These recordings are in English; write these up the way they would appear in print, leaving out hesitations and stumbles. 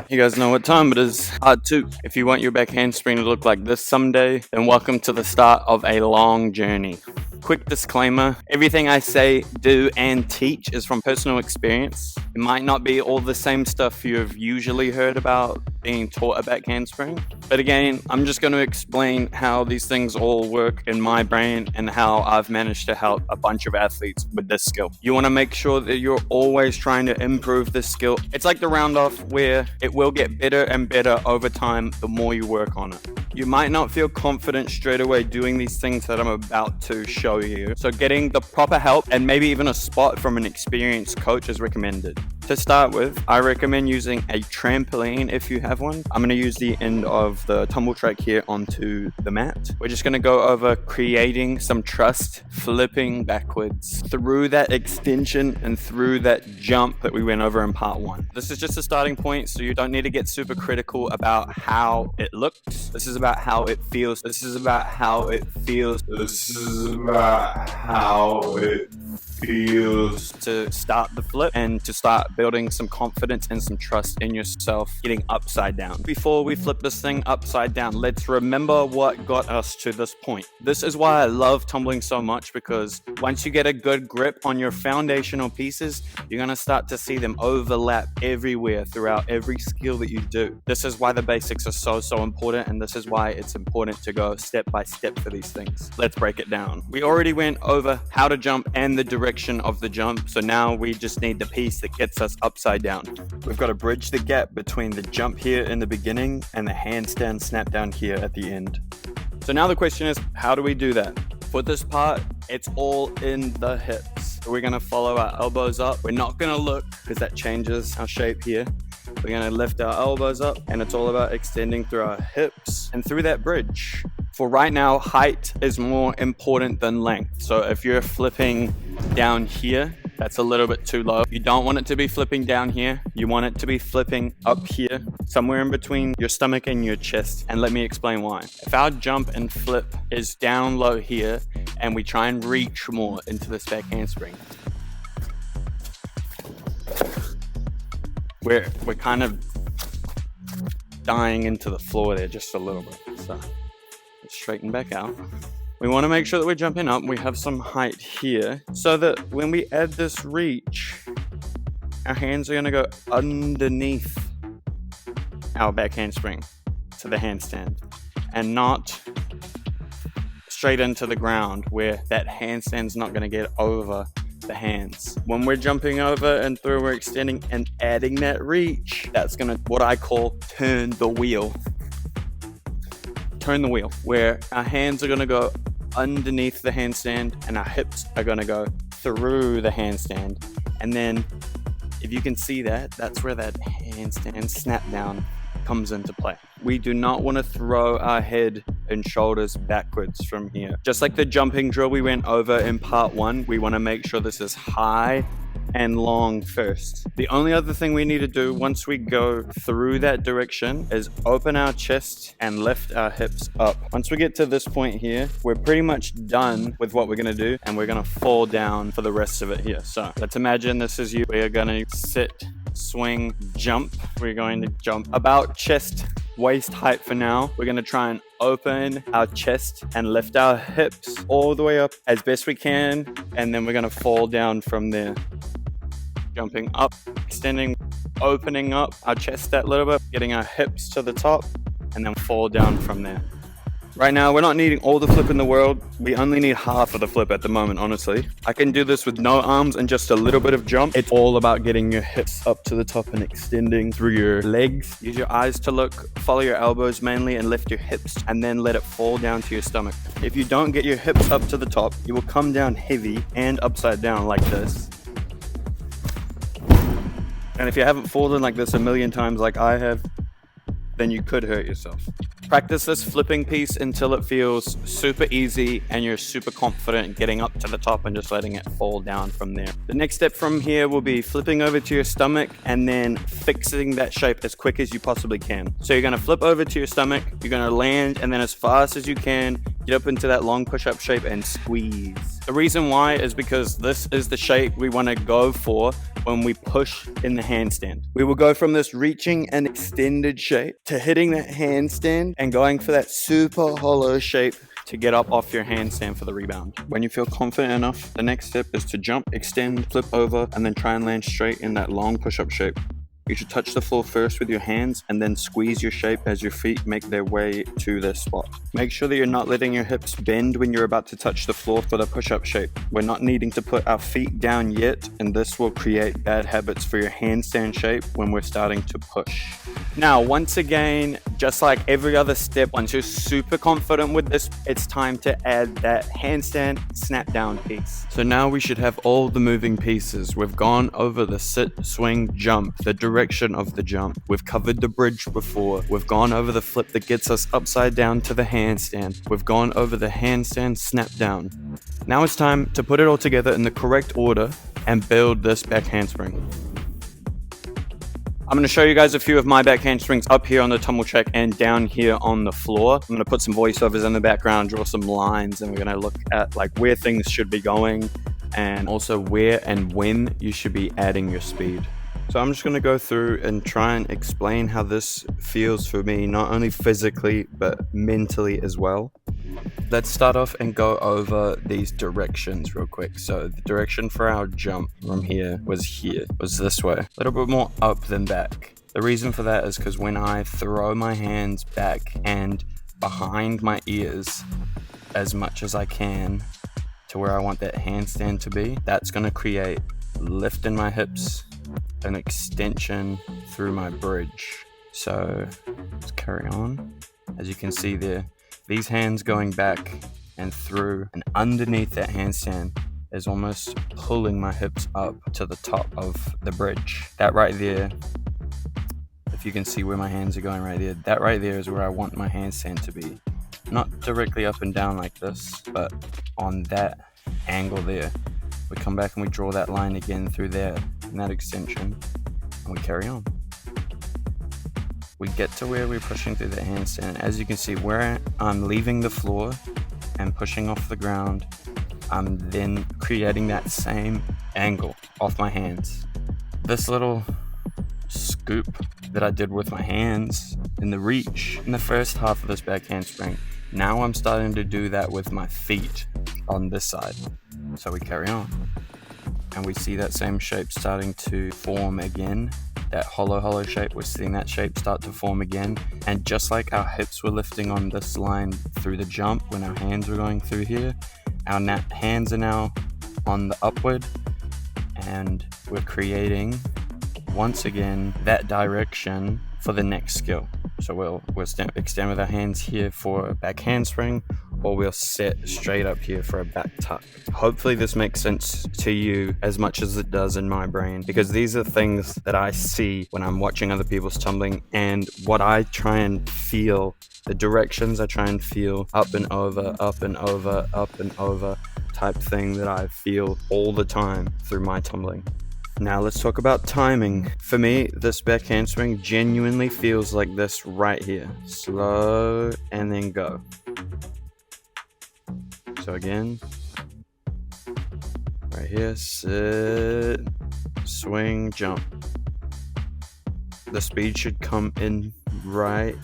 You guys know what time it is. Part 2. If you want your back handspring to look like this someday, then welcome to the start of a long journey. Quick disclaimer, everything I say, do, and teach is from personal experience. It might not be all the same stuff you've usually heard about being taught a back handspring. But again, I'm just going to explain how these things all work in my brain and how I've managed to help a bunch of athletes with this skill. You want to make sure that you're always trying to improve this skill. It's like the round off where it will get better and better over time the more you work on it. You might not feel confident straight away doing these things that I'm about to show you. So getting the proper help and maybe even a spot from an experienced coach is recommended. To start with, I recommend using a trampoline if you have one. I'm going to use the end of the tumble track here onto the mat. We're just going to go over creating some trust, flipping backwards through that extension and through that jump that we went over in part 1. This is just a starting point, so you don't need to get super critical about how it looks. This is about how it feels. This is about how it feels. This is about how it feels to start the flip and to start building some confidence and some trust in yourself getting upside down. Before we flip this thing upside down, let's remember what got us to this point. This is why I love tumbling so much, because once you get a good grip on your foundational pieces, you're going to start to see them overlap everywhere throughout every skill that you do. This is why the basics are so important, and this is why it's important to go step by step for these things. Let's break it down. We already went over how to jump and the direction of the jump, so now we just need the piece that gets us upside down. We've got to bridge the gap between the jump here in the beginning and the handstand snap down here at the end. So now the question is, how do we do that? For this part, it's all in the hips. We're going to follow our elbows up. We're not going to look, because that changes our shape here. We're going to lift our elbows up, and it's all about extending through our hips and through that bridge. For right now, height is more important than length. So if you're flipping down here, that's a little bit too low. You don't want it to be flipping down here. You want it to be flipping up here, somewhere in between your stomach and your chest. And let me explain why. If our jump and flip is down low here, and we try and reach more into this back handspring, we're kind of dying into the floor there just a little bit. So let's straighten back out. We want to make sure that we're jumping up. We have some height here so that when we add this reach, our hands are going to go underneath our back handspring to the handstand and not straight into the ground where that handstand's not going to get over the hands. When we're jumping over and through, we're extending and adding that reach. That's going to, what I call, turn the wheel. Turn the wheel, where our hands are going to go underneath the handstand and our hips are going to go through the handstand. And then if you can see that, that's where that handstand snap down comes into play. We do not want to throw our head and shoulders backwards from here. Just like the jumping drill we went over in part 1, we want to make sure this is high and long first. The only other thing we need to do once we go through that direction is open our chest and lift our hips up. Once we get to this point here, we're pretty much done with what we're going to do, and we're going to fall down for the rest of it here. So let's imagine this is you. We are going to sit, swing, jump. We're going to jump about chest waist height for now. We're going to try and open our chest and lift our hips all the way up as best we can, and then we're going to fall down from there. Jumping up, extending, opening up our chest that little bit, getting our hips to the top, and then fall down from there. Right now, we're not needing all the flip in the world. We only need half of the flip at the moment, honestly. I can do this with no arms and just a little bit of jump. It's all about getting your hips up to the top and extending through your legs. Use your eyes to look, follow your elbows mainly, and lift your hips, and then let it fall down to your stomach. If you don't get your hips up to the top, you will come down heavy and upside down like this. And if you haven't fallen like this a million times like I have, then you could hurt yourself. Practice this flipping piece until it feels super easy and you're super confident getting up to the top and just letting it fall down from there. The next step from here will be flipping over to your stomach and then fixing that shape as quick as you possibly can. So you're going to flip over to your stomach, you're going to land, and then as fast as you can, Get up into that long push-up shape and squeeze. The reason why is because this is the shape we want to go for when we push in the handstand. We will go from this reaching and extended shape to hitting that handstand and going for that super hollow shape to get up off your handstand for the rebound. When you feel confident enough, the next step is to jump, extend, flip over, and then try and land straight in that long push-up shape. You should touch the floor first with your hands and then squeeze your shape as your feet make their way to this spot. Make sure that you're not letting your hips bend when you're about to touch the floor for the push-up shape. We're not needing to put our feet down yet, and this will create bad habits for your handstand shape when we're starting to push. Now, once again, just like every other step, once you're super confident with this, it's time to add that handstand snap down piece. So now we should have all the moving pieces. We've gone over the sit, swing, jump, the direction of the jump. We've covered the bridge before. We've gone over the flip that gets us upside down to the handstand. We've gone over the handstand snap down. Now it's time to put it all together in the correct order and build this back handspring. I'm going to show you guys a few of my back handsprings up here on the tumble track and down here on the floor. I'm going to put some voiceovers in the background, draw some lines, and we're going to look at like where things should be going and also where and when you should be adding your speed. So I'm just going to go through and try and explain how this feels for me, not only physically, but mentally as well. Let's start off and go over these directions real quick. So the direction for our jump from here, was this way. A little bit more up than back. The reason for that is because when I throw my hands back and behind my ears as much as I can to where I want that handstand to be, that's going to create lift in my hips, an extension through my bridge. So let's carry on. As you can see there, these hands going back and through and underneath that handstand is almost pulling my hips up to the top of the bridge. That right there, if you can see where my hands are going right there, that right there is where I want my handstand to be. Not directly up and down like this, but on that angle there. We come back and we draw that line again through there in that extension, and we carry on. We get to where we're pushing through the handstand. As you can see, where I'm leaving the floor and pushing off the ground, I'm then creating that same angle off my hands. This little scoop that I did with my hands in the reach in the first half of this back handspring, now I'm starting to do that with my feet on this side. So we carry on. And we see that same shape starting to form again. That hollow shape, we're seeing that shape start to form again. And just like our hips were lifting on this line through the jump when our hands were going through here, our hands are now on the upward, and we're creating once again that direction for the next skill. So we'll extend with our hands here for a back handspring, or we'll sit straight up here for a back tuck. Hopefully this makes sense to you as much as it does in my brain, because these are things that I see when I'm watching other people's tumbling, and what I try and feel, the directions I try and feel, up and over, up and over, up and over type thing that I feel all the time through my tumbling. Now let's talk about timing. For me, this back handspring genuinely feels like this right here. Slow and then go. So again, right here, sit, swing, jump. The speed should come in right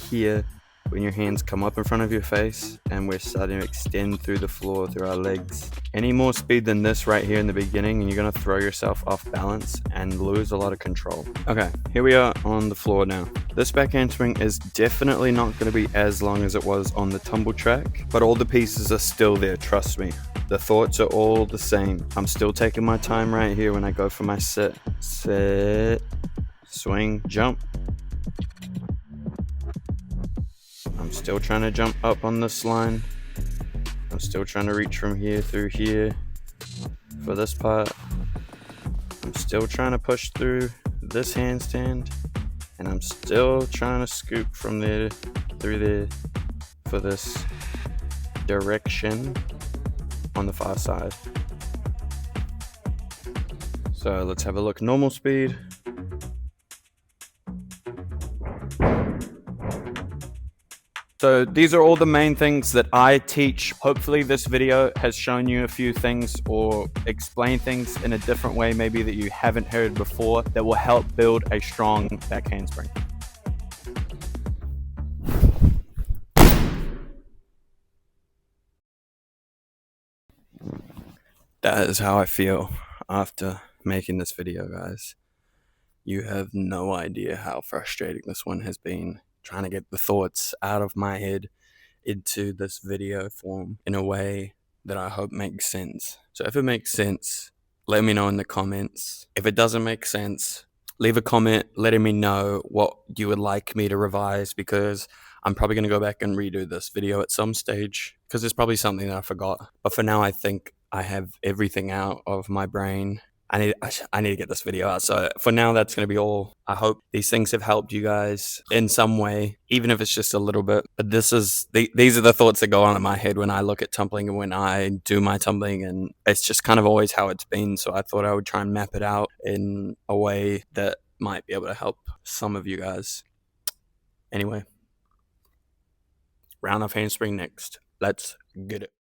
here when your hands come up in front of your face and we're starting to extend through the floor, through our legs. Any more speed than this right here in the beginning and you're gonna throw yourself off balance and lose a lot of control. Okay, here we are on the floor now. This back handspring is definitely not gonna be as long as it was on the tumble track, but all the pieces are still there, trust me. The thoughts are all the same. I'm still taking my time right here when I go for my sit, swing, jump. I'm still trying to jump up on this line. I'm still trying to reach from here through here for this part. I'm still trying to push through this handstand, and I'm still trying to scoop from there through there for this direction on the far side. So let's have a look. Normal speed. So these are all the main things that I teach. Hopefully this video has shown you a few things or explained things in a different way maybe that you haven't heard before that will help build a strong back handspring. That is how I feel after making this video, guys. You have no idea how frustrating this one has been, trying to get the thoughts out of my head into this video form in a way that I hope makes sense. So if it makes sense, let me know in the comments. If it doesn't make sense, leave a comment letting me know what you would like me to revise, because I'm probably going to go back and redo this video at some stage because there's probably something that I forgot. But for now, I think I have everything out of my brain. I need to get this video out. So for now, that's going to be all. I hope these things have helped you guys in some way, even if it's just a little bit. But these are the thoughts that go on in my head when I look at tumbling and when I do my tumbling, and it's just kind of always how it's been. So I thought I would try and map it out in a way that might be able to help some of you guys. Anyway, round of handspring next. Let's get it.